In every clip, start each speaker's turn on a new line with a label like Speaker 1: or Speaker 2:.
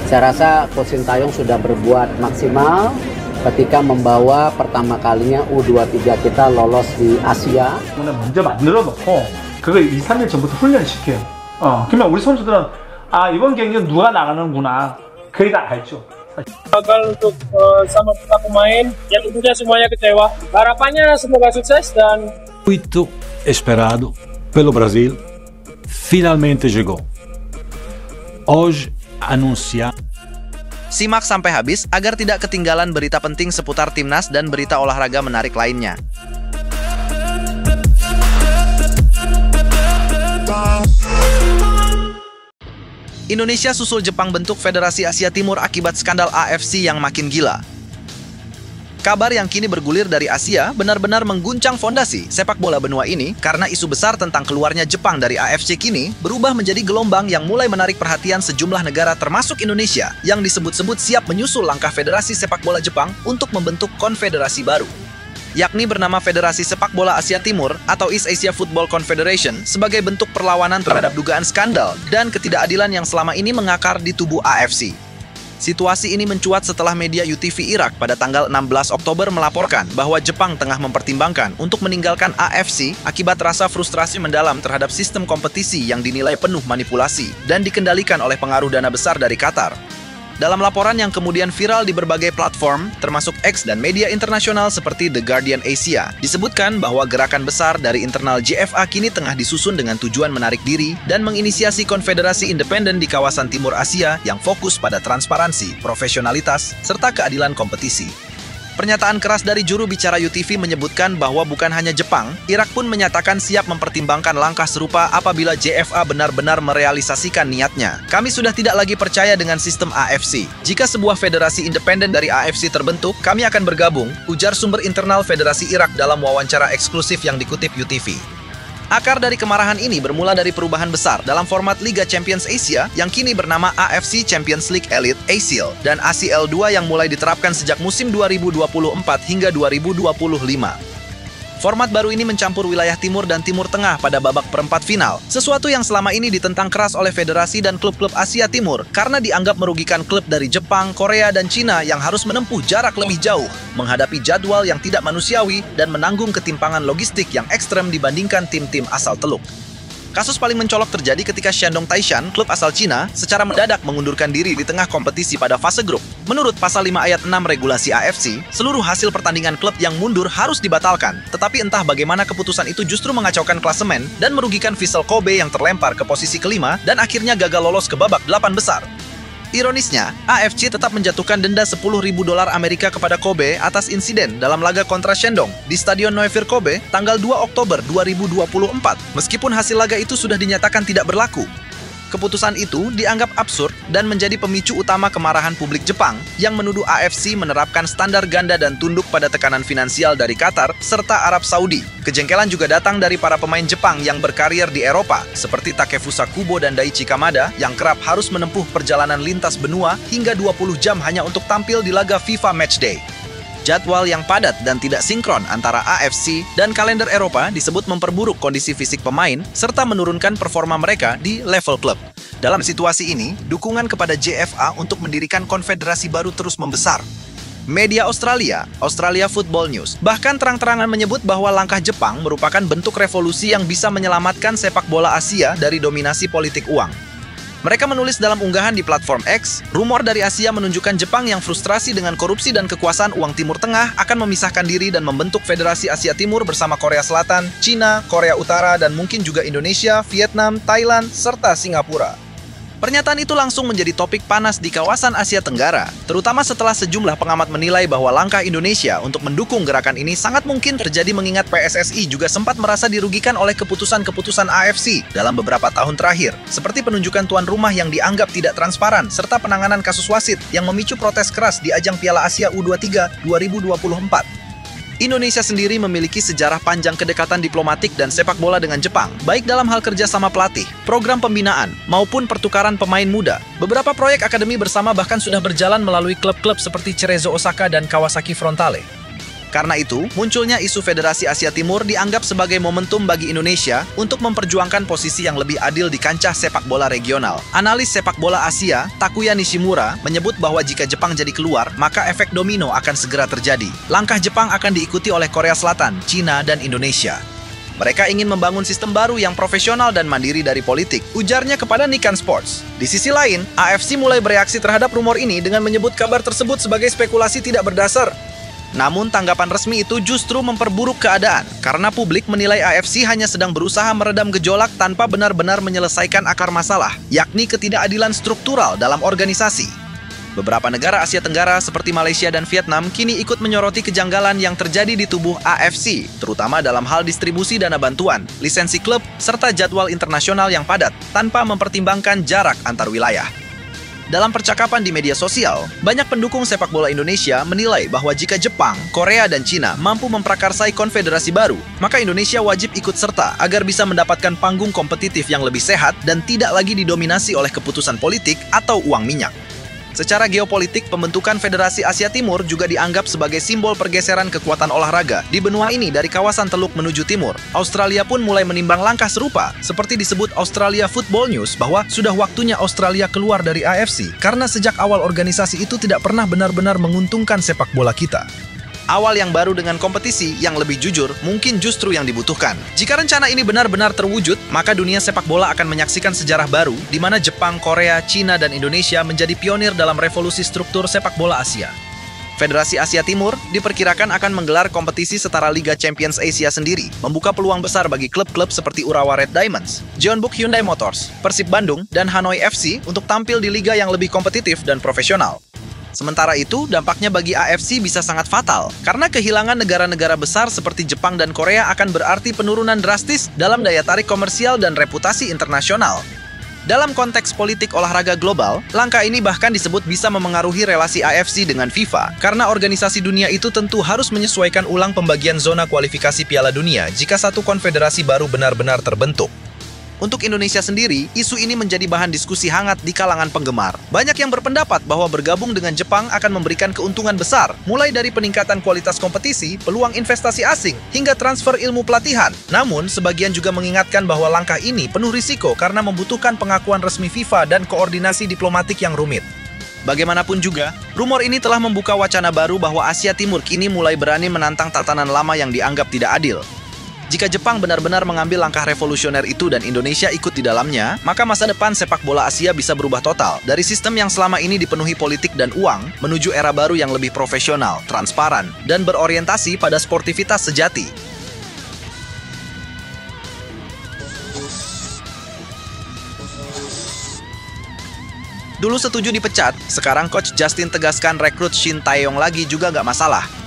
Speaker 1: Saya rasa Coach Sintayong sudah berbuat maksimal ketika membawa pertama kalinya U23 kita lolos di Asia.
Speaker 2: 먼저 만들어 놓고 그걸 2, 3일 전부터 훈련시켜요. 그러면 우리 선수들은 이번 경기는 누가 나가는구나 거의 다 알죠.
Speaker 3: Gagal untuk sama kita pemain, ya tentunya semuanya kecewa. Harapannya semoga sukses dan
Speaker 4: muito esperado pelo Brasil finalmente chegou. Hoje anunciar.
Speaker 5: Simak sampai habis agar tidak ketinggalan berita penting seputar timnas dan berita olahraga menarik lainnya. Indonesia susul Jepang bentuk Federasi Asia Timur akibat skandal AFC yang makin gila. Kabar yang kini bergulir dari Asia benar-benar mengguncang fondasi sepak bola benua ini karena isu besar tentang keluarnya Jepang dari AFC kini berubah menjadi gelombang yang mulai menarik perhatian sejumlah negara termasuk Indonesia yang disebut-sebut siap menyusul langkah Federasi Sepak Bola Jepang untuk membentuk konfederasi baru, yakni bernama Federasi Sepak Bola Asia Timur atau East Asia Football Confederation sebagai bentuk perlawanan terhadap dugaan skandal dan ketidakadilan yang selama ini mengakar di tubuh AFC. Situasi ini mencuat setelah media UTV Irak pada tanggal 16 Oktober melaporkan bahwa Jepang tengah mempertimbangkan untuk meninggalkan AFC akibat rasa frustrasi mendalam terhadap sistem kompetisi yang dinilai penuh manipulasi dan dikendalikan oleh pengaruh dana besar dari Qatar. Dalam laporan yang kemudian viral di berbagai platform, termasuk X dan media internasional seperti The Guardian Asia, disebutkan bahwa gerakan besar dari internal JFA kini tengah disusun dengan tujuan menarik diri dan menginisiasi konfederasi independen di kawasan Timur Asia yang fokus pada transparansi, profesionalitas, serta keadilan kompetisi. Pernyataan keras dari juru bicara UTV menyebutkan bahwa bukan hanya Jepang, Irak pun menyatakan siap mempertimbangkan langkah serupa apabila JFA benar-benar merealisasikan niatnya. Kami sudah tidak lagi percaya dengan sistem AFC. Jika sebuah federasi independen dari AFC terbentuk, kami akan bergabung, ujar sumber internal Federasi Irak dalam wawancara eksklusif yang dikutip UTV. Akar dari kemarahan ini bermula dari perubahan besar dalam format Liga Champions Asia yang kini bernama AFC Champions League Elite (ACL) dan ACL 2 yang mulai diterapkan sejak musim 2024 hingga 2025. Format baru ini mencampur wilayah Timur dan Timur Tengah pada babak perempat final, sesuatu yang selama ini ditentang keras oleh federasi dan klub-klub Asia Timur karena dianggap merugikan klub dari Jepang, Korea, dan Cina yang harus menempuh jarak lebih jauh, menghadapi jadwal yang tidak manusiawi, dan menanggung ketimpangan logistik yang ekstrem dibandingkan tim-tim asal teluk. Kasus paling mencolok terjadi ketika Shandong Taishan, klub asal Cina, secara mendadak mengundurkan diri di tengah kompetisi pada fase grup. Menurut pasal 5 ayat 6 regulasi AFC, seluruh hasil pertandingan klub yang mundur harus dibatalkan. Tetapi entah bagaimana keputusan itu justru mengacaukan klasemen dan merugikan Vissel Kobe yang terlempar ke posisi kelima dan akhirnya gagal lolos ke babak 8 besar. Ironisnya, AFC tetap menjatuhkan denda $10.000 Amerika kepada Kobe atas insiden dalam laga kontra Shandong di Stadion Neuwied Kobe tanggal 2 Oktober 2024, meskipun hasil laga itu sudah dinyatakan tidak berlaku. Keputusan itu dianggap absurd dan menjadi pemicu utama kemarahan publik Jepang yang menuduh AFC menerapkan standar ganda dan tunduk pada tekanan finansial dari Qatar serta Arab Saudi. Kejengkelan juga datang dari para pemain Jepang yang berkarir di Eropa, seperti Takefusa Kubo dan Daichi Kamada yang kerap harus menempuh perjalanan lintas benua hingga 20 jam hanya untuk tampil di laga FIFA Matchday. Jadwal yang padat dan tidak sinkron antara AFC dan kalender Eropa disebut memperburuk kondisi fisik pemain serta menurunkan performa mereka di level klub. Dalam situasi ini, dukungan kepada JFA untuk mendirikan konfederasi baru terus membesar. Media Australia Football News, bahkan terang-terangan menyebut bahwa langkah Jepang merupakan bentuk revolusi yang bisa menyelamatkan sepak bola Asia dari dominasi politik uang. Mereka menulis dalam unggahan di platform X, rumor dari Asia menunjukkan Jepang yang frustrasi dengan korupsi dan kekuasaan uang Timur Tengah akan memisahkan diri dan membentuk Federasi Asia Timur bersama Korea Selatan, Cina, Korea Utara, dan mungkin juga Indonesia, Vietnam, Thailand, serta Singapura. Pernyataan itu langsung menjadi topik panas di kawasan Asia Tenggara, terutama setelah sejumlah pengamat menilai bahwa langkah Indonesia untuk mendukung gerakan ini sangat mungkin terjadi mengingat PSSI juga sempat merasa dirugikan oleh keputusan-keputusan AFC dalam beberapa tahun terakhir, seperti penunjukan tuan rumah yang dianggap tidak transparan, serta penanganan kasus wasit yang memicu protes keras di ajang Piala Asia U23 2024. Indonesia sendiri memiliki sejarah panjang kedekatan diplomatik dan sepak bola dengan Jepang, baik dalam hal kerjasama pelatih, program pembinaan, maupun pertukaran pemain muda. Beberapa proyek akademi bersama bahkan sudah berjalan melalui klub-klub seperti Cerezo Osaka dan Kawasaki Frontale. Karena itu, munculnya isu Federasi Asia Timur dianggap sebagai momentum bagi Indonesia untuk memperjuangkan posisi yang lebih adil di kancah sepak bola regional. Analis sepak bola Asia, Takuya Nishimura, menyebut bahwa jika Jepang jadi keluar, maka efek domino akan segera terjadi. Langkah Jepang akan diikuti oleh Korea Selatan, Cina, dan Indonesia. Mereka ingin membangun sistem baru yang profesional dan mandiri dari politik, ujarnya kepada Nikkan Sports. Di sisi lain, AFC mulai bereaksi terhadap rumor ini dengan menyebut kabar tersebut sebagai spekulasi tidak berdasar. Namun, tanggapan resmi itu justru memperburuk keadaan, karena publik menilai AFC hanya sedang berusaha meredam gejolak tanpa benar-benar menyelesaikan akar masalah, yakni ketidakadilan struktural dalam organisasi. Beberapa negara Asia Tenggara seperti Malaysia dan Vietnam kini ikut menyoroti kejanggalan yang terjadi di tubuh AFC, terutama dalam hal distribusi dana bantuan, lisensi klub, serta jadwal internasional yang padat, tanpa mempertimbangkan jarak antar wilayah. Dalam percakapan di media sosial, banyak pendukung sepak bola Indonesia menilai bahwa jika Jepang, Korea, dan Cina mampu memprakarsai konfederasi baru, maka Indonesia wajib ikut serta agar bisa mendapatkan panggung kompetitif yang lebih sehat dan tidak lagi didominasi oleh keputusan politik atau uang minyak. Secara geopolitik, pembentukan Federasi Asia Timur juga dianggap sebagai simbol pergeseran kekuatan olahraga di benua ini dari kawasan Teluk menuju timur. Australia pun mulai menimbang langkah serupa, seperti disebut Australia Football News bahwa sudah waktunya Australia keluar dari AFC karena sejak awal organisasi itu tidak pernah benar-benar menguntungkan sepak bola kita. Awal yang baru dengan kompetisi yang lebih jujur mungkin justru yang dibutuhkan. Jika rencana ini benar-benar terwujud, maka dunia sepak bola akan menyaksikan sejarah baru di mana Jepang, Korea, Cina, dan Indonesia menjadi pionir dalam revolusi struktur sepak bola Asia. Federasi Asia Timur diperkirakan akan menggelar kompetisi setara Liga Champions Asia sendiri, membuka peluang besar bagi klub-klub seperti Urawa Red Diamonds, Jeonbuk Hyundai Motors, Persib Bandung, dan Hanoi FC untuk tampil di liga yang lebih kompetitif dan profesional. Sementara itu, dampaknya bagi AFC bisa sangat fatal, karena kehilangan negara-negara besar seperti Jepang dan Korea akan berarti penurunan drastis dalam daya tarik komersial dan reputasi internasional. Dalam konteks politik olahraga global, langkah ini bahkan disebut bisa memengaruhi relasi AFC dengan FIFA, karena organisasi dunia itu tentu harus menyesuaikan ulang pembagian zona kualifikasi Piala Dunia jika satu konfederasi baru benar-benar terbentuk. Untuk Indonesia sendiri, isu ini menjadi bahan diskusi hangat di kalangan penggemar. Banyak yang berpendapat bahwa bergabung dengan Jepang akan memberikan keuntungan besar, mulai dari peningkatan kualitas kompetisi, peluang investasi asing, hingga transfer ilmu pelatihan. Namun, sebagian juga mengingatkan bahwa langkah ini penuh risiko karena membutuhkan pengakuan resmi FIFA dan koordinasi diplomatik yang rumit. Bagaimanapun juga, rumor ini telah membuka wacana baru bahwa Asia Timur kini mulai berani menantang tatanan lama yang dianggap tidak adil. Jika Jepang benar-benar mengambil langkah revolusioner itu dan Indonesia ikut di dalamnya, maka masa depan sepak bola Asia bisa berubah total. Dari sistem yang selama ini dipenuhi politik dan uang, menuju era baru yang lebih profesional, transparan, dan berorientasi pada sportivitas sejati. Dulu setuju dipecat, sekarang Coach Justin tegaskan rekrut Shin Tae-yong lagi juga nggak masalah.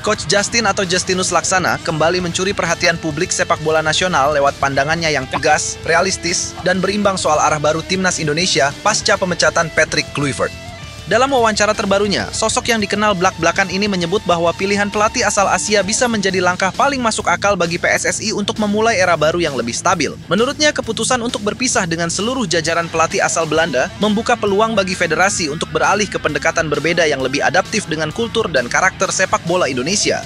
Speaker 5: Coach Justin atau Justinus Laksana kembali mencuri perhatian publik sepak bola nasional lewat pandangannya yang tegas, realistis, dan berimbang soal arah baru timnas Indonesia pasca pemecatan Patrick Kluivert. Dalam wawancara terbarunya, sosok yang dikenal blak-blakan ini menyebut bahwa pilihan pelatih asal Asia bisa menjadi langkah paling masuk akal bagi PSSI untuk memulai era baru yang lebih stabil. Menurutnya, keputusan untuk berpisah dengan seluruh jajaran pelatih asal Belanda membuka peluang bagi federasi untuk beralih ke pendekatan berbeda yang lebih adaptif dengan kultur dan karakter sepak bola Indonesia.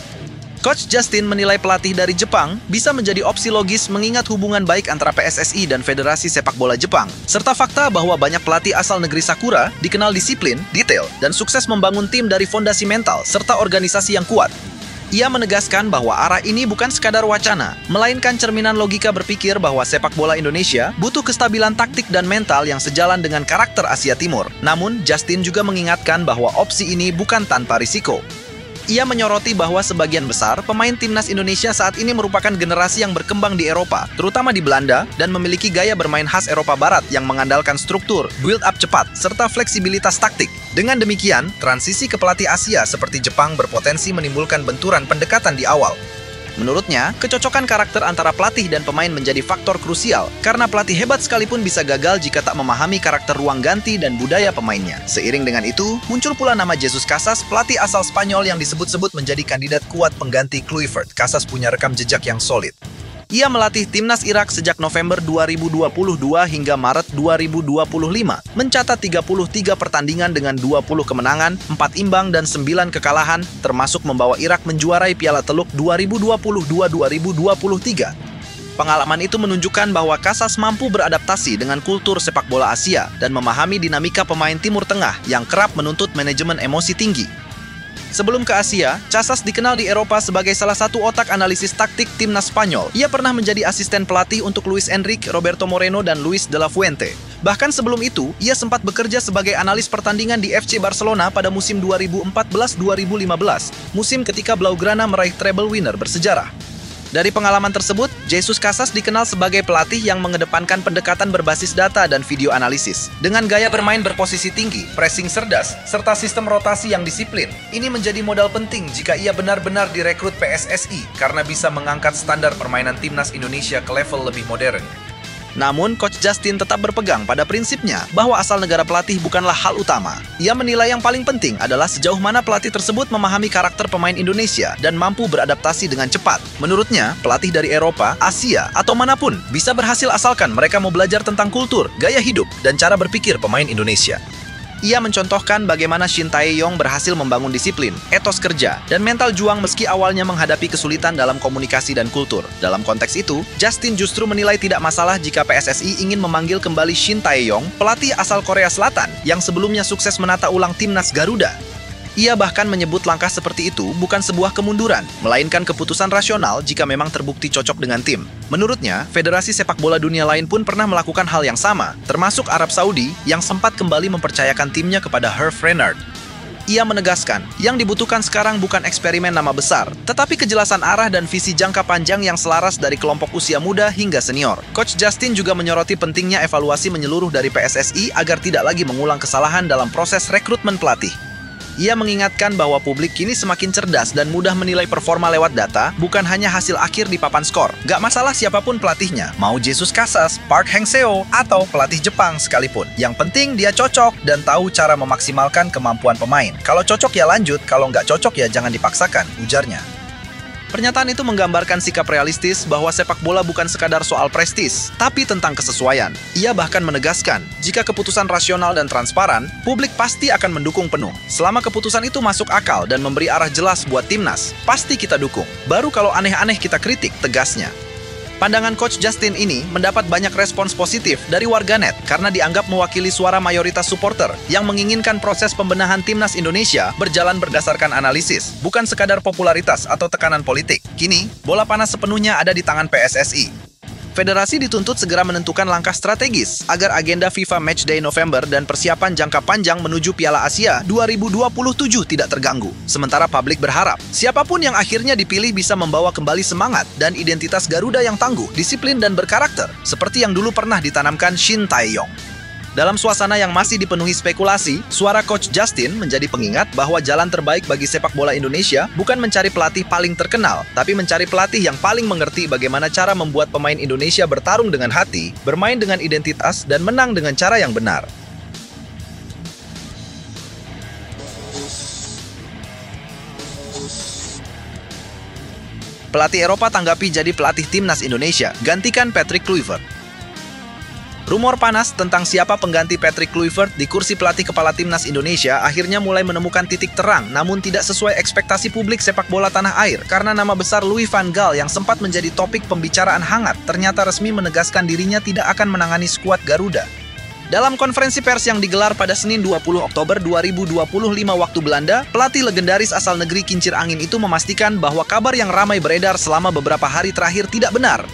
Speaker 5: Coach Justin menilai pelatih dari Jepang bisa menjadi opsi logis mengingat hubungan baik antara PSSI dan Federasi Sepak Bola Jepang, serta fakta bahwa banyak pelatih asal negeri Sakura dikenal disiplin, detail, dan sukses membangun tim dari fondasi mental serta organisasi yang kuat. Ia menegaskan bahwa arah ini bukan sekadar wacana, melainkan cerminan logika berpikir bahwa sepak bola Indonesia butuh kestabilan taktik dan mental yang sejalan dengan karakter Asia Timur. Namun, Justin juga mengingatkan bahwa opsi ini bukan tanpa risiko. Ia menyoroti bahwa sebagian besar pemain timnas Indonesia saat ini merupakan generasi yang berkembang di Eropa, terutama di Belanda, dan memiliki gaya bermain khas Eropa Barat yang mengandalkan struktur, build-up cepat, serta fleksibilitas taktik. Dengan demikian, transisi ke pelatih Asia seperti Jepang berpotensi menimbulkan benturan pendekatan di awal. Menurutnya, kecocokan karakter antara pelatih dan pemain menjadi faktor krusial, karena pelatih hebat sekalipun bisa gagal jika tak memahami karakter ruang ganti dan budaya pemainnya. Seiring dengan itu, muncul pula nama Jesus Casas, pelatih asal Spanyol yang disebut-sebut menjadi kandidat kuat pengganti Kluivert. Casas punya rekam jejak yang solid. Ia melatih timnas Irak sejak November 2022 hingga Maret 2025, mencatat 33 pertandingan dengan 20 kemenangan, 4 imbang, dan 9 kekalahan, termasuk membawa Irak menjuarai Piala Teluk 2022-2023. Pengalaman itu menunjukkan bahwa Casas mampu beradaptasi dengan kultur sepak bola Asia dan memahami dinamika pemain Timur Tengah yang kerap menuntut manajemen emosi tinggi. Sebelum ke Asia, Casas dikenal di Eropa sebagai salah satu otak analisis taktik timnas Spanyol. Ia pernah menjadi asisten pelatih untuk Luis Enrique, Roberto Moreno, dan Luis de la Fuente. Bahkan sebelum itu, ia sempat bekerja sebagai analis pertandingan di FC Barcelona pada musim 2014-2015, musim ketika Blaugrana meraih treble winner bersejarah. Dari pengalaman tersebut, Jesus Casas dikenal sebagai pelatih yang mengedepankan pendekatan berbasis data dan video analisis. Dengan gaya bermain berposisi tinggi, pressing cerdas, serta sistem rotasi yang disiplin, ini menjadi modal penting jika ia benar-benar direkrut PSSI karena bisa mengangkat standar permainan timnas Indonesia ke level lebih modern. Namun, Coach Justin tetap berpegang pada prinsipnya bahwa asal negara pelatih bukanlah hal utama. Ia menilai yang paling penting adalah sejauh mana pelatih tersebut memahami karakter pemain Indonesia dan mampu beradaptasi dengan cepat. Menurutnya, pelatih dari Eropa, Asia, atau manapun bisa berhasil asalkan mereka mau belajar tentang kultur, gaya hidup, dan cara berpikir pemain Indonesia. Ia mencontohkan bagaimana Shin Tae-yong berhasil membangun disiplin, etos kerja, dan mental juang meski awalnya menghadapi kesulitan dalam komunikasi dan kultur. Dalam konteks itu, Justin justru menilai tidak masalah jika PSSI ingin memanggil kembali Shin Tae-yong, pelatih asal Korea Selatan yang sebelumnya sukses menata ulang timnas Garuda. Ia bahkan menyebut langkah seperti itu bukan sebuah kemunduran, melainkan keputusan rasional jika memang terbukti cocok dengan tim. Menurutnya, federasi sepak bola dunia lain pun pernah melakukan hal yang sama, termasuk Arab Saudi yang sempat kembali mempercayakan timnya kepada Herve Renard. Ia menegaskan, yang dibutuhkan sekarang bukan eksperimen nama besar, tetapi kejelasan arah dan visi jangka panjang yang selaras dari kelompok usia muda hingga senior. Coach Justin juga menyoroti pentingnya evaluasi menyeluruh dari PSSI agar tidak lagi mengulang kesalahan dalam proses rekrutmen pelatih. Ia mengingatkan bahwa publik kini semakin cerdas dan mudah menilai performa lewat data, bukan hanya hasil akhir di papan skor. Gak masalah siapapun pelatihnya, mau Jesus Casas, Park Hang-seo, atau pelatih Jepang sekalipun. Yang penting dia cocok dan tahu cara memaksimalkan kemampuan pemain. Kalau cocok ya lanjut, kalau nggak cocok ya jangan dipaksakan, ujarnya. Pernyataan itu menggambarkan sikap realistis bahwa sepak bola bukan sekadar soal prestis, tapi tentang kesesuaian. Ia bahkan menegaskan, jika keputusan rasional dan transparan, publik pasti akan mendukung penuh. Selama keputusan itu masuk akal dan memberi arah jelas buat timnas, pasti kita dukung. Baru kalau aneh-aneh kita kritik, tegasnya. Pandangan Coach Justin ini mendapat banyak respons positif dari warganet karena dianggap mewakili suara mayoritas supporter yang menginginkan proses pembenahan timnas Indonesia berjalan berdasarkan analisis, bukan sekadar popularitas atau tekanan politik. Kini, bola panas sepenuhnya ada di tangan PSSI. Federasi dituntut segera menentukan langkah strategis agar agenda FIFA Matchday November dan persiapan jangka panjang menuju Piala Asia 2027 tidak terganggu. Sementara publik berharap, siapapun yang akhirnya dipilih bisa membawa kembali semangat dan identitas Garuda yang tangguh, disiplin dan berkarakter, seperti yang dulu pernah ditanamkan Shin Tae-yong. Dalam suasana yang masih dipenuhi spekulasi, suara Coach Justin menjadi pengingat bahwa jalan terbaik bagi sepak bola Indonesia bukan mencari pelatih paling terkenal, tapi mencari pelatih yang paling mengerti bagaimana cara membuat pemain Indonesia bertarung dengan hati, bermain dengan identitas, dan menang dengan cara yang benar. Pelatih Eropa tanggapi jadi pelatih timnas Indonesia, gantikan Patrick Kluivert. Rumor panas tentang siapa pengganti Patrick Kluivert di kursi pelatih kepala timnas Indonesia akhirnya mulai menemukan titik terang, namun tidak sesuai ekspektasi publik sepak bola tanah air karena nama besar Louis van Gaal yang sempat menjadi topik pembicaraan hangat ternyata resmi menegaskan dirinya tidak akan menangani skuad Garuda. Dalam konferensi pers yang digelar pada Senin 20 Oktober 2025 waktu Belanda, pelatih legendaris asal negeri kincir angin itu memastikan bahwa kabar yang ramai beredar selama beberapa hari terakhir tidak benar.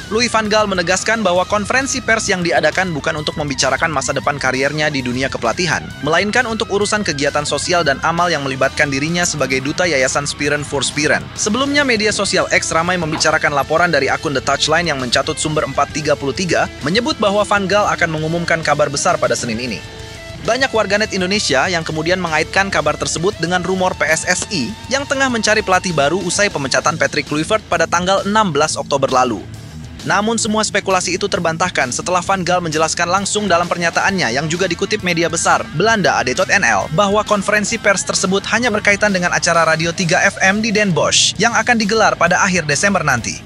Speaker 5: Louis van Gaal menegaskan bahwa konferensi pers yang diadakan bukan untuk membicarakan masa depan kariernya di dunia kepelatihan, melainkan untuk urusan kegiatan sosial dan amal yang melibatkan dirinya sebagai duta Yayasan Spieren for Spieren. Sebelumnya, media sosial X ramai membicarakan laporan dari akun The Touchline yang mencatut sumber 433, menyebut bahwa Van Gaal akan mengumumkan kabar besar pada Senin ini. Banyak warganet Indonesia yang kemudian mengaitkan kabar tersebut dengan rumor PSSI yang tengah mencari pelatih baru usai pemecatan Patrick Kluivert pada tanggal 16 Oktober lalu. Namun semua spekulasi itu terbantahkan setelah Van Gaal menjelaskan langsung dalam pernyataannya yang juga dikutip media besar Belanda AD.nl bahwa konferensi pers tersebut hanya berkaitan dengan acara Radio 3 FM di Den Bosch yang akan digelar pada akhir Desember nanti.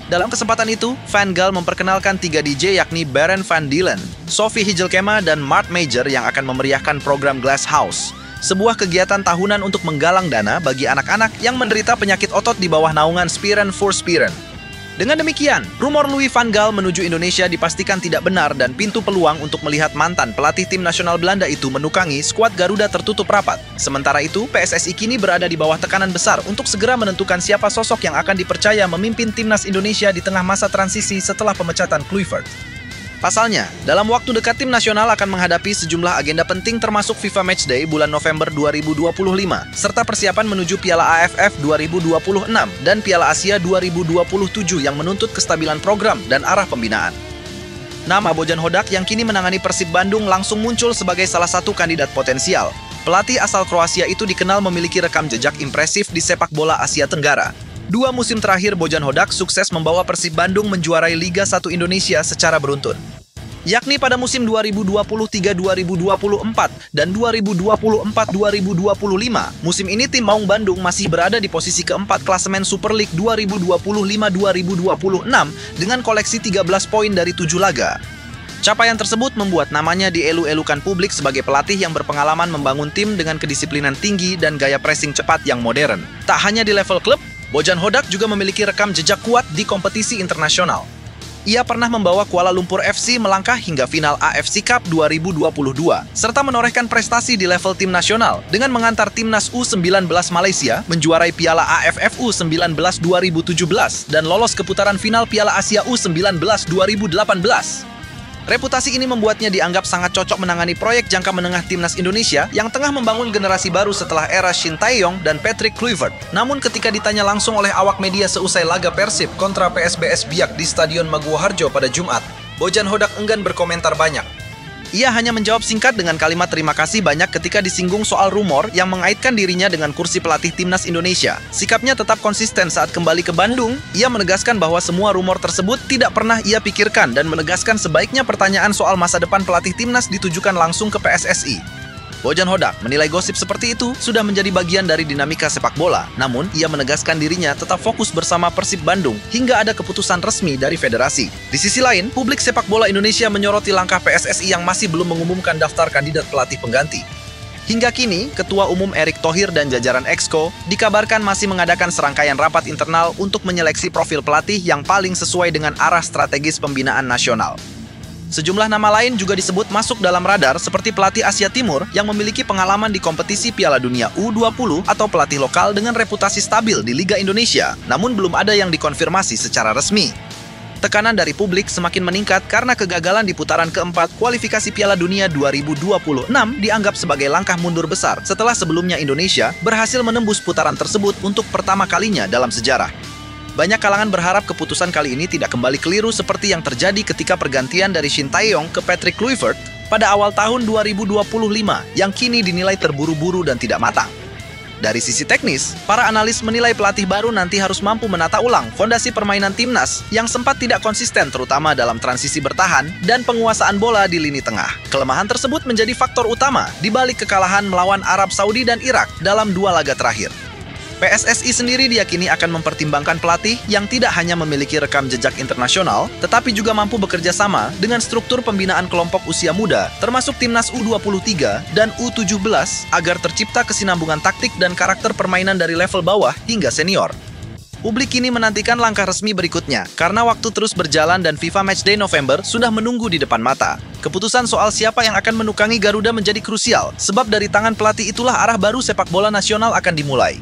Speaker 5: Dalam kesempatan itu, Van Gaal memperkenalkan 3 DJ yakni Baron van Dillen, Sophie Hijelkema, dan Mart Major yang akan memeriahkan program Glass House, sebuah kegiatan tahunan untuk menggalang dana bagi anak-anak yang menderita penyakit otot di bawah naungan Spieren voor Spieren. Dengan demikian, rumor Louis van Gaal menuju Indonesia dipastikan tidak benar dan pintu peluang untuk melihat mantan pelatih tim nasional Belanda itu menukangi skuad Garuda tertutup rapat. Sementara itu, PSSI kini berada di bawah tekanan besar untuk segera menentukan siapa sosok yang akan dipercaya memimpin timnas Indonesia di tengah masa transisi setelah pemecatan Kluivert. Pasalnya, dalam waktu dekat tim nasional akan menghadapi sejumlah agenda penting termasuk FIFA Matchday bulan November 2025, serta persiapan menuju Piala AFF 2026 dan Piala Asia 2027 yang menuntut kestabilan program dan arah pembinaan. Nama Bojan Hodak yang kini menangani Persib Bandung langsung muncul sebagai salah satu kandidat potensial. Pelatih asal Kroasia itu dikenal memiliki rekam jejak impresif di sepak bola Asia Tenggara. 2 musim terakhir Bojan Hodak sukses membawa Persib Bandung menjuarai Liga 1 Indonesia secara beruntun, yakni pada musim 2023-2024 dan 2024-2025. Musim ini tim Maung Bandung masih berada di posisi keempat klasemen Super League 2025-2026 dengan koleksi 13 poin dari 7 laga. Capaian tersebut membuat namanya dielu-elukan publik sebagai pelatih yang berpengalaman membangun tim dengan kedisiplinan tinggi dan gaya pressing cepat yang modern. Tak hanya di level klub, Bojan Hodak juga memiliki rekam jejak kuat di kompetisi internasional. Ia pernah membawa Kuala Lumpur FC melangkah hingga final AFC Cup 2022, serta menorehkan prestasi di level tim nasional dengan mengantar timnas U19 Malaysia menjuarai Piala AFF U19 2017 dan lolos ke putaran final Piala Asia U19 2018. Reputasi ini membuatnya dianggap sangat cocok menangani proyek jangka menengah timnas Indonesia yang tengah membangun generasi baru setelah era Shin Tae-yong dan Patrick Kluivert. Namun ketika ditanya langsung oleh awak media seusai laga Persib kontra PSBS Biak di Stadion Maguwoharjo pada Jumat, Bojan Hodak enggan berkomentar banyak. Ia hanya menjawab singkat dengan kalimat terima kasih banyak ketika disinggung soal rumor yang mengaitkan dirinya dengan kursi pelatih timnas Indonesia. Sikapnya tetap konsisten saat kembali ke Bandung. Ia menegaskan bahwa semua rumor tersebut tidak pernah ia pikirkan dan menegaskan sebaiknya pertanyaan soal masa depan pelatih timnas ditujukan langsung ke PSSI. Bojan Hodak menilai gosip seperti itu sudah menjadi bagian dari dinamika sepak bola. Namun, ia menegaskan dirinya tetap fokus bersama Persib Bandung hingga ada keputusan resmi dari federasi. Di sisi lain, publik sepak bola Indonesia menyoroti langkah PSSI yang masih belum mengumumkan daftar kandidat pelatih pengganti. Hingga kini, Ketua Umum Erick Thohir dan jajaran Exco dikabarkan masih mengadakan serangkaian rapat internal untuk menyeleksi profil pelatih yang paling sesuai dengan arah strategis pembinaan nasional. Sejumlah nama lain juga disebut masuk dalam radar seperti pelatih Asia Timur yang memiliki pengalaman di kompetisi Piala Dunia U20 atau pelatih lokal dengan reputasi stabil di Liga Indonesia, namun belum ada yang dikonfirmasi secara resmi. Tekanan dari publik semakin meningkat karena kegagalan di putaran keempat kualifikasi Piala Dunia 2026 dianggap sebagai langkah mundur besar setelah sebelumnya Indonesia berhasil menembus putaran tersebut untuk pertama kalinya dalam sejarah. Banyak kalangan berharap keputusan kali ini tidak kembali keliru seperti yang terjadi ketika pergantian dari Shin Tae-yong ke Patrick Kluivert pada awal tahun 2025 yang kini dinilai terburu-buru dan tidak matang. Dari sisi teknis, para analis menilai pelatih baru nanti harus mampu menata ulang fondasi permainan timnas yang sempat tidak konsisten terutama dalam transisi bertahan dan penguasaan bola di lini tengah. Kelemahan tersebut menjadi faktor utama di balik kekalahan melawan Arab Saudi dan Irak dalam 2 laga terakhir. PSSI sendiri diyakini akan mempertimbangkan pelatih yang tidak hanya memiliki rekam jejak internasional, tetapi juga mampu bekerja sama dengan struktur pembinaan kelompok usia muda, termasuk timnas U23 dan U17, agar tercipta kesinambungan taktik dan karakter permainan dari level bawah hingga senior. Publik kini menantikan langkah resmi berikutnya, karena waktu terus berjalan dan FIFA Matchday November sudah menunggu di depan mata. Keputusan soal siapa yang akan menukangi Garuda menjadi krusial, sebab dari tangan pelatih itulah arah baru sepak bola nasional akan dimulai.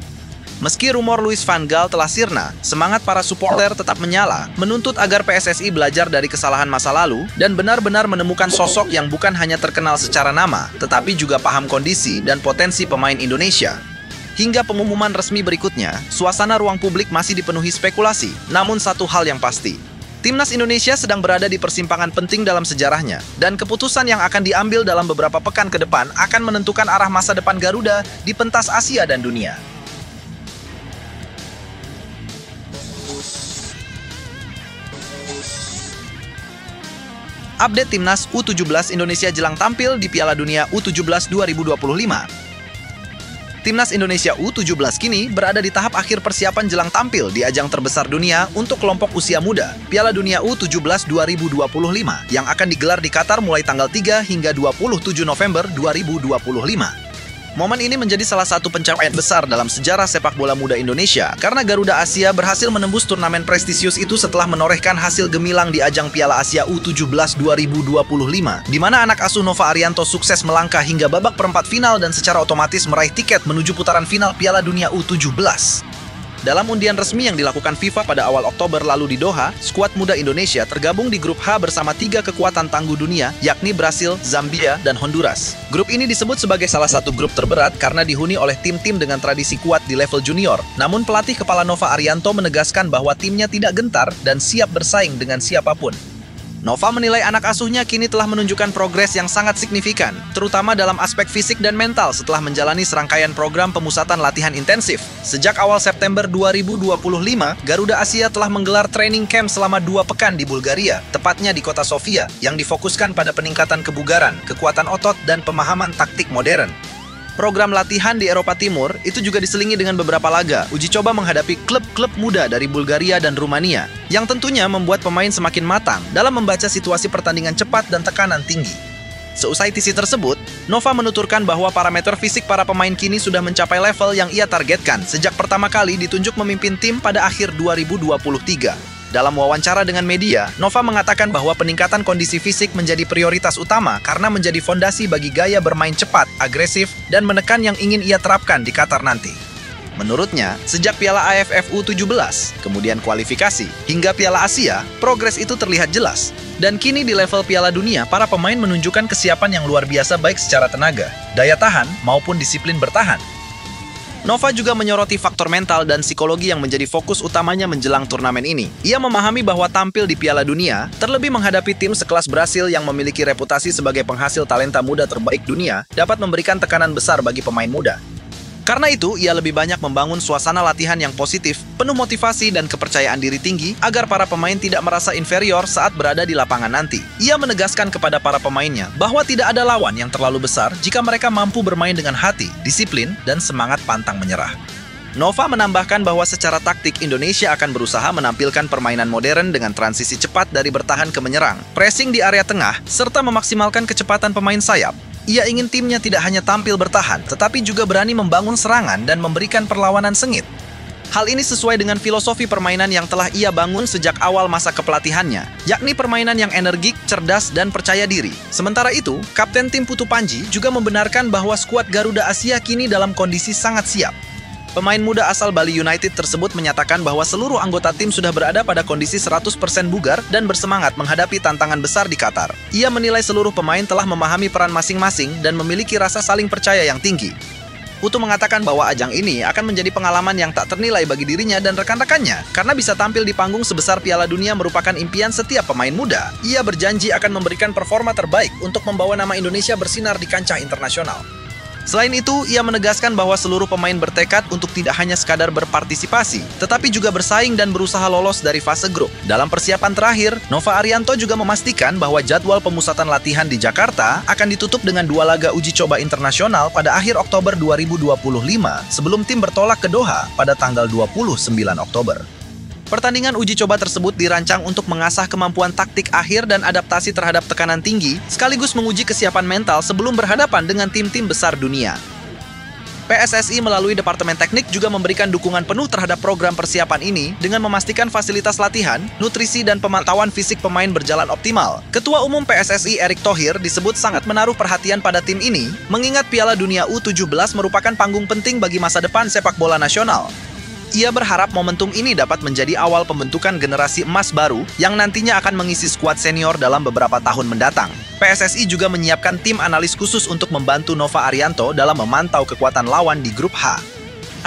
Speaker 5: Meski rumor Louis van Gaal telah sirna, semangat para supporter tetap menyala, menuntut agar PSSI belajar dari kesalahan masa lalu dan benar-benar menemukan sosok yang bukan hanya terkenal secara nama, tetapi juga paham kondisi dan potensi pemain Indonesia. Hingga pengumuman resmi berikutnya, suasana ruang publik masih dipenuhi spekulasi, namun satu hal yang pasti. Timnas Indonesia sedang berada di persimpangan penting dalam sejarahnya, dan keputusan yang akan diambil dalam beberapa pekan ke depan akan menentukan arah masa depan Garuda di pentas Asia dan dunia. Update Timnas U17 Indonesia jelang tampil di Piala Dunia U17 2025. Timnas Indonesia U17 kini berada di tahap akhir persiapan jelang tampil di ajang terbesar dunia untuk kelompok usia muda, Piala Dunia U17 2025 yang akan digelar di Qatar mulai tanggal 3 hingga 27 November 2025. Momen ini menjadi salah satu pencapaian besar dalam sejarah sepak bola muda Indonesia karena Garuda Asia berhasil menembus turnamen prestisius itu setelah menorehkan hasil gemilang di ajang Piala Asia U17 2025, di mana anak asuh Nova Arianto sukses melangkah hingga babak perempat final dan secara otomatis meraih tiket menuju putaran final Piala Dunia U17. Dalam undian resmi yang dilakukan FIFA pada awal Oktober lalu di Doha, skuad muda Indonesia tergabung di grup H bersama 3 kekuatan tangguh dunia, yakni Brasil, Zambia, dan Honduras. Grup ini disebut sebagai salah satu grup terberat karena dihuni oleh tim-tim dengan tradisi kuat di level junior. Namun pelatih kepala Nova Arianto menegaskan bahwa timnya tidak gentar dan siap bersaing dengan siapapun. Nova menilai anak asuhnya kini telah menunjukkan progres yang sangat signifikan, terutama dalam aspek fisik dan mental setelah menjalani serangkaian program pemusatan latihan intensif. Sejak awal September 2025, Garuda Asia telah menggelar training camp selama 2 pekan di Bulgaria, tepatnya di kota Sofia, yang difokuskan pada peningkatan kebugaran, kekuatan otot, dan pemahaman taktik modern. Program latihan di Eropa Timur itu juga diselingi dengan beberapa laga uji coba menghadapi klub-klub muda dari Bulgaria dan Rumania, yang tentunya membuat pemain semakin matang dalam membaca situasi pertandingan cepat dan tekanan tinggi. Seusai TC tersebut, Nova menuturkan bahwa parameter fisik para pemain kini sudah mencapai level yang ia targetkan sejak pertama kali ditunjuk memimpin tim pada akhir 2023. Dalam wawancara dengan media, Nova mengatakan bahwa peningkatan kondisi fisik menjadi prioritas utama karena menjadi fondasi bagi gaya bermain cepat, agresif, dan menekan yang ingin ia terapkan di Qatar nanti. Menurutnya, sejak Piala AFF U17, kemudian kualifikasi, hingga Piala Asia, progres itu terlihat jelas. Dan kini di level Piala Dunia, para pemain menunjukkan kesiapan yang luar biasa baik secara tenaga, daya tahan, maupun disiplin bertahan. Nova juga menyoroti faktor mental dan psikologi yang menjadi fokus utamanya menjelang turnamen ini. Ia memahami bahwa tampil di Piala Dunia, terlebih menghadapi tim sekelas Brasil yang memiliki reputasi sebagai penghasil talenta muda terbaik dunia, dapat memberikan tekanan besar bagi pemain muda. Karena itu, ia lebih banyak membangun suasana latihan yang positif, penuh motivasi dan kepercayaan diri tinggi agar para pemain tidak merasa inferior saat berada di lapangan nanti. Ia menegaskan kepada para pemainnya bahwa tidak ada lawan yang terlalu besar jika mereka mampu bermain dengan hati, disiplin, dan semangat pantang menyerah. Nova menambahkan bahwa secara taktik Indonesia akan berusaha menampilkan permainan modern dengan transisi cepat dari bertahan ke menyerang, pressing di area tengah, serta memaksimalkan kecepatan pemain sayap. Ia ingin timnya tidak hanya tampil bertahan, tetapi juga berani membangun serangan dan memberikan perlawanan sengit. Hal ini sesuai dengan filosofi permainan yang telah ia bangun sejak awal masa kepelatihannya, yakni permainan yang energik, cerdas, dan percaya diri. Sementara itu, Kapten tim Putu Panji juga membenarkan bahwa skuad Garuda Asia kini dalam kondisi sangat siap. Pemain muda asal Bali United tersebut menyatakan bahwa seluruh anggota tim sudah berada pada kondisi 100% bugar dan bersemangat menghadapi tantangan besar di Qatar. Ia menilai seluruh pemain telah memahami peran masing-masing dan memiliki rasa saling percaya yang tinggi. Putu mengatakan bahwa ajang ini akan menjadi pengalaman yang tak ternilai bagi dirinya dan rekan-rekannya karena bisa tampil di panggung sebesar Piala Dunia merupakan impian setiap pemain muda. Ia berjanji akan memberikan performa terbaik untuk membawa nama Indonesia bersinar di kancah internasional. Selain itu, ia menegaskan bahwa seluruh pemain bertekad untuk tidak hanya sekadar berpartisipasi, tetapi juga bersaing dan berusaha lolos dari fase grup. Dalam persiapan terakhir, Nova Arianto juga memastikan bahwa jadwal pemusatan latihan di Jakarta akan ditutup dengan 2 laga uji coba internasional pada akhir Oktober 2025 sebelum tim bertolak ke Doha pada tanggal 29 Oktober. Pertandingan uji coba tersebut dirancang untuk mengasah kemampuan taktik akhir dan adaptasi terhadap tekanan tinggi, sekaligus menguji kesiapan mental sebelum berhadapan dengan tim-tim besar dunia. PSSI melalui Departemen Teknik juga memberikan dukungan penuh terhadap program persiapan ini dengan memastikan fasilitas latihan, nutrisi, dan pemantauan fisik pemain berjalan optimal. Ketua Umum PSSI Erick Thohir disebut sangat menaruh perhatian pada tim ini, mengingat Piala Dunia U17 merupakan panggung penting bagi masa depan sepak bola nasional. Ia berharap momentum ini dapat menjadi awal pembentukan generasi emas baru yang nantinya akan mengisi skuad senior dalam beberapa tahun mendatang. PSSI juga menyiapkan tim analis khusus untuk membantu Nova Arianto dalam memantau kekuatan lawan di grup H.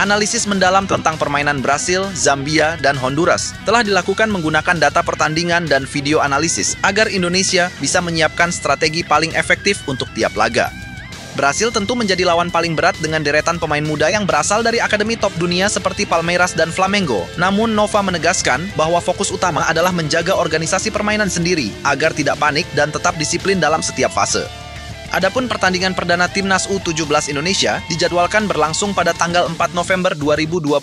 Speaker 5: Analisis mendalam tentang permainan Brasil, Zambia, dan Honduras telah dilakukan menggunakan data pertandingan dan video analisis agar Indonesia bisa menyiapkan strategi paling efektif untuk tiap laga. Brasil tentu menjadi lawan paling berat dengan deretan pemain muda yang berasal dari akademi top dunia seperti Palmeiras dan Flamengo. Namun Nova menegaskan bahwa fokus utama adalah menjaga organisasi permainan sendiri agar tidak panik dan tetap disiplin dalam setiap fase. Adapun pertandingan perdana Timnas U17 Indonesia dijadwalkan berlangsung pada tanggal 4 November 2025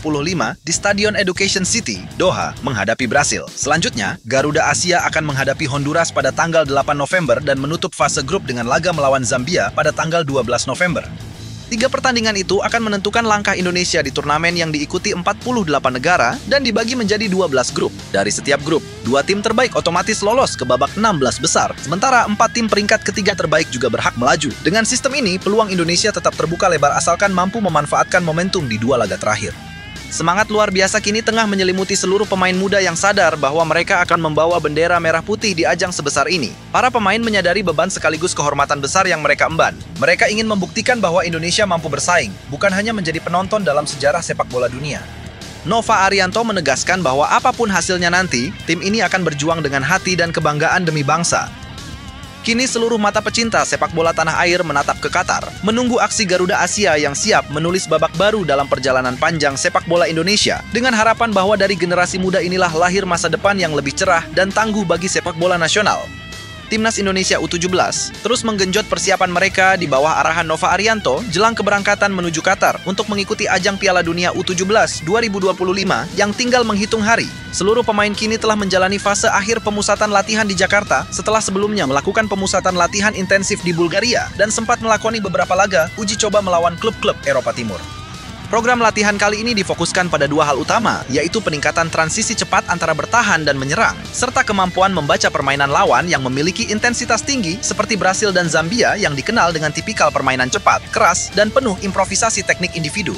Speaker 5: di Stadion Education City, Doha, menghadapi Brasil. Selanjutnya, Garuda Asia akan menghadapi Honduras pada tanggal 8 November dan menutup fase grup dengan laga melawan Zambia pada tanggal 12 November. 3 pertandingan itu akan menentukan langkah Indonesia di turnamen yang diikuti 48 negara dan dibagi menjadi 12 grup. Dari setiap grup, 2 tim terbaik otomatis lolos ke babak 16 besar, sementara 4 tim peringkat ketiga terbaik juga berhak melaju. Dengan sistem ini, peluang Indonesia tetap terbuka lebar asalkan mampu memanfaatkan momentum di 2 laga terakhir. Semangat luar biasa kini tengah menyelimuti seluruh pemain muda yang sadar bahwa mereka akan membawa bendera merah putih di ajang sebesar ini. Para pemain menyadari beban sekaligus kehormatan besar yang mereka emban. Mereka ingin membuktikan bahwa Indonesia mampu bersaing, bukan hanya menjadi penonton dalam sejarah sepak bola dunia. Nova Arianto menegaskan bahwa apapun hasilnya nanti, tim ini akan berjuang dengan hati dan kebanggaan demi bangsa. Kini seluruh mata pecinta sepak bola tanah air menatap ke Qatar, menunggu aksi Garuda Asia yang siap menulis babak baru dalam perjalanan panjang sepak bola Indonesia, dengan harapan bahwa dari generasi muda inilah lahir masa depan yang lebih cerah dan tangguh bagi sepak bola nasional. Timnas Indonesia U17 terus menggenjot persiapan mereka di bawah arahan Nova Arianto jelang keberangkatan menuju Qatar untuk mengikuti ajang Piala Dunia U17 2025 yang tinggal menghitung hari. Seluruh pemain kini telah menjalani fase akhir pemusatan latihan di Jakarta setelah sebelumnya melakukan pemusatan latihan intensif di Bulgaria dan sempat melakoni beberapa laga uji coba melawan klub-klub Eropa Timur. Program latihan kali ini difokuskan pada 2 hal utama, yaitu peningkatan transisi cepat antara bertahan dan menyerang, serta kemampuan membaca permainan lawan yang memiliki intensitas tinggi seperti Brasil dan Zambia yang dikenal dengan tipikal permainan cepat, keras, dan penuh improvisasi teknik individu.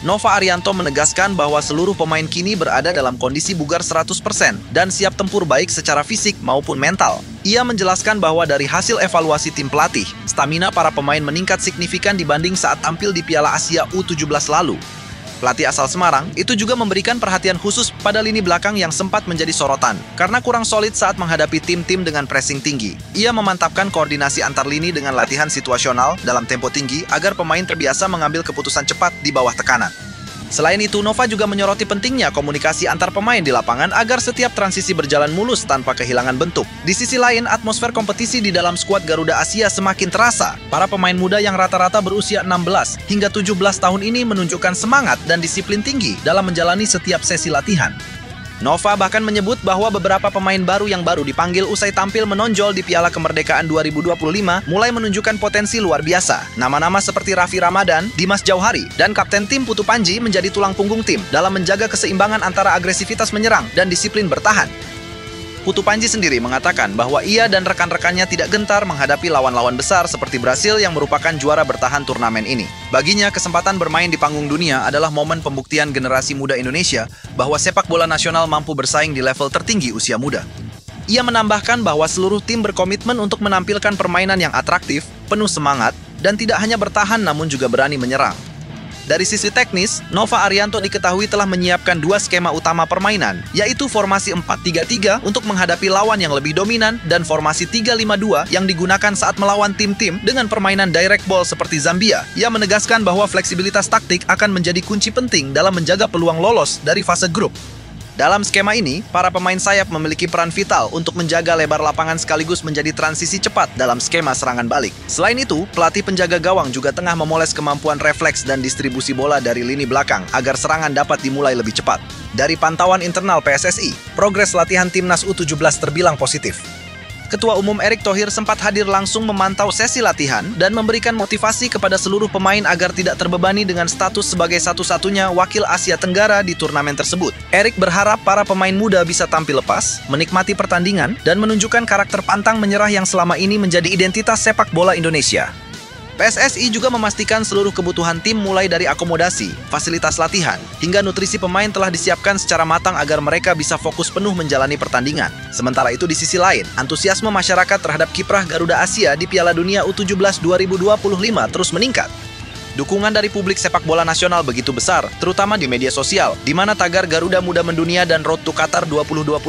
Speaker 5: Nova Arianto menegaskan bahwa seluruh pemain kini berada dalam kondisi bugar 100% dan siap tempur baik secara fisik maupun mental. Ia menjelaskan bahwa dari hasil evaluasi tim pelatih, stamina para pemain meningkat signifikan dibanding saat tampil di Piala Asia U17 lalu. Pelatih asal Semarang itu juga memberikan perhatian khusus pada lini belakang yang sempat menjadi sorotan karena kurang solid saat menghadapi tim-tim dengan pressing tinggi. Ia memantapkan koordinasi antar lini dengan latihan situasional dalam tempo tinggi agar pemain terbiasa mengambil keputusan cepat di bawah tekanan. Selain itu, Nova juga menyoroti pentingnya komunikasi antar pemain di lapangan agar setiap transisi berjalan mulus tanpa kehilangan bentuk. Di sisi lain, atmosfer kompetisi di dalam skuad Garuda Asia semakin terasa. Para pemain muda yang rata-rata berusia 16 hingga 17 tahun ini menunjukkan semangat dan disiplin tinggi dalam menjalani setiap sesi latihan. Nova bahkan menyebut bahwa beberapa pemain baru yang baru dipanggil usai tampil menonjol di Piala Kemerdekaan 2025 mulai menunjukkan potensi luar biasa. Nama-nama seperti Raffi Ramadan, Dimas Jauhari, dan Kapten tim Putu Panji menjadi tulang punggung tim dalam menjaga keseimbangan antara agresivitas menyerang dan disiplin bertahan. Putu Panji sendiri mengatakan bahwa ia dan rekan-rekannya tidak gentar menghadapi lawan-lawan besar seperti Brasil yang merupakan juara bertahan turnamen ini. Baginya, kesempatan bermain di panggung dunia adalah momen pembuktian generasi muda Indonesia bahwa sepak bola nasional mampu bersaing di level tertinggi usia muda. Ia menambahkan bahwa seluruh tim berkomitmen untuk menampilkan permainan yang atraktif, penuh semangat, dan tidak hanya bertahan namun juga berani menyerang. Dari sisi teknis, Nova Arianto diketahui telah menyiapkan 2 skema utama permainan, yaitu formasi 4-3-3 untuk menghadapi lawan yang lebih dominan dan formasi 3-5-2 yang digunakan saat melawan tim-tim dengan permainan direct ball seperti Zambia. Ia menegaskan bahwa fleksibilitas taktik akan menjadi kunci penting dalam menjaga peluang lolos dari fase grup. Dalam skema ini, para pemain sayap memiliki peran vital untuk menjaga lebar lapangan sekaligus menjadi transisi cepat dalam skema serangan balik. Selain itu, pelatih penjaga gawang juga tengah memoles kemampuan refleks dan distribusi bola dari lini belakang agar serangan dapat dimulai lebih cepat. Dari pantauan internal PSSI, progres latihan Timnas U17 terbilang positif. Ketua Umum Erick Thohir sempat hadir langsung memantau sesi latihan dan memberikan motivasi kepada seluruh pemain agar tidak terbebani dengan status sebagai satu-satunya wakil Asia Tenggara di turnamen tersebut. Erick berharap para pemain muda bisa tampil lepas, menikmati pertandingan, dan menunjukkan karakter pantang menyerah yang selama ini menjadi identitas sepak bola Indonesia. PSSI juga memastikan seluruh kebutuhan tim mulai dari akomodasi, fasilitas latihan, hingga nutrisi pemain telah disiapkan secara matang agar mereka bisa fokus penuh menjalani pertandingan. Sementara itu di sisi lain, antusiasme masyarakat terhadap kiprah Garuda Asia di Piala Dunia U17 2025 terus meningkat. Dukungan dari publik sepak bola nasional begitu besar, terutama di media sosial, di mana tagar Garuda Muda Mendunia dan Road to Qatar 2025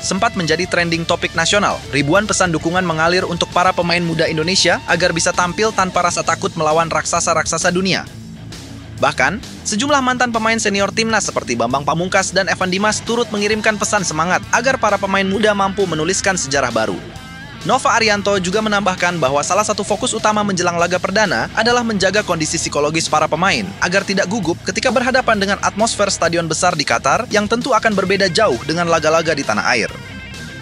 Speaker 5: sempat menjadi trending topik nasional. Ribuan pesan dukungan mengalir untuk para pemain muda Indonesia agar bisa tampil tanpa rasa takut melawan raksasa-raksasa dunia. Bahkan, sejumlah mantan pemain senior timnas seperti Bambang Pamungkas dan Evan Dimas turut mengirimkan pesan semangat agar para pemain muda mampu menuliskan sejarah baru. Nova Arianto juga menambahkan bahwa salah satu fokus utama menjelang laga perdana adalah menjaga kondisi psikologis para pemain agar tidak gugup ketika berhadapan dengan atmosfer stadion besar di Qatar yang tentu akan berbeda jauh dengan laga-laga di tanah air.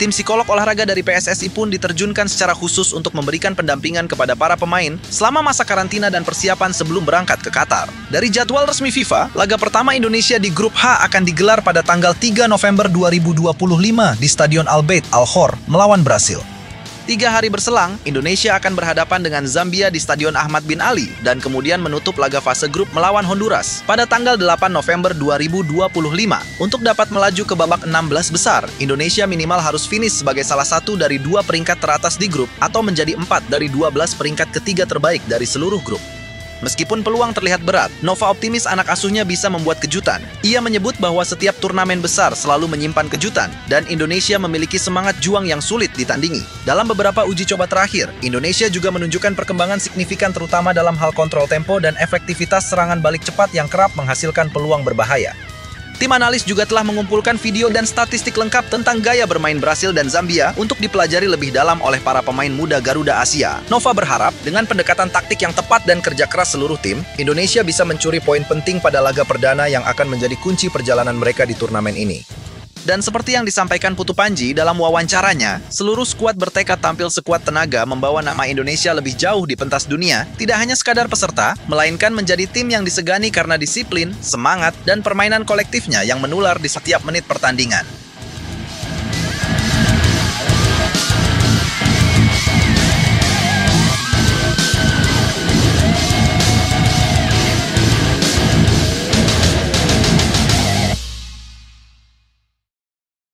Speaker 5: Tim psikolog olahraga dari PSSI pun diterjunkan secara khusus untuk memberikan pendampingan kepada para pemain selama masa karantina dan persiapan sebelum berangkat ke Qatar. Dari jadwal resmi FIFA, laga pertama Indonesia di grup H akan digelar pada tanggal 3 November 2025 di Stadion Al Bayt Al Khor melawan Brasil. 3 hari berselang, Indonesia akan berhadapan dengan Zambia di Stadion Ahmad bin Ali dan kemudian menutup laga fase grup melawan Honduras pada tanggal 8 November 2025. Untuk dapat melaju ke babak 16 besar, Indonesia minimal harus finish sebagai salah satu dari 2 peringkat teratas di grup atau menjadi 4 dari 12 peringkat ketiga terbaik dari seluruh grup. Meskipun peluang terlihat berat, Nova optimis anak asuhnya bisa membuat kejutan. Ia menyebut bahwa setiap turnamen besar selalu menyimpan kejutan, dan Indonesia memiliki semangat juang yang sulit ditandingi. Dalam beberapa uji coba terakhir, Indonesia juga menunjukkan perkembangan signifikan terutama dalam hal kontrol tempo dan efektivitas serangan balik cepat yang kerap menghasilkan peluang berbahaya. Tim analis juga telah mengumpulkan video dan statistik lengkap tentang gaya bermain Brasil dan Zambia untuk dipelajari lebih dalam oleh para pemain muda Garuda Asia. Nova berharap dengan pendekatan taktik yang tepat dan kerja keras seluruh tim, Indonesia bisa mencuri poin penting pada laga perdana yang akan menjadi kunci perjalanan mereka di turnamen ini. Dan seperti yang disampaikan Putu Panji dalam wawancaranya, seluruh skuad bertekad tampil sekuat tenaga membawa nama Indonesia lebih jauh di pentas dunia, tidak hanya sekadar peserta, melainkan menjadi tim yang disegani karena disiplin, semangat, dan permainan kolektifnya yang menular di setiap menit pertandingan.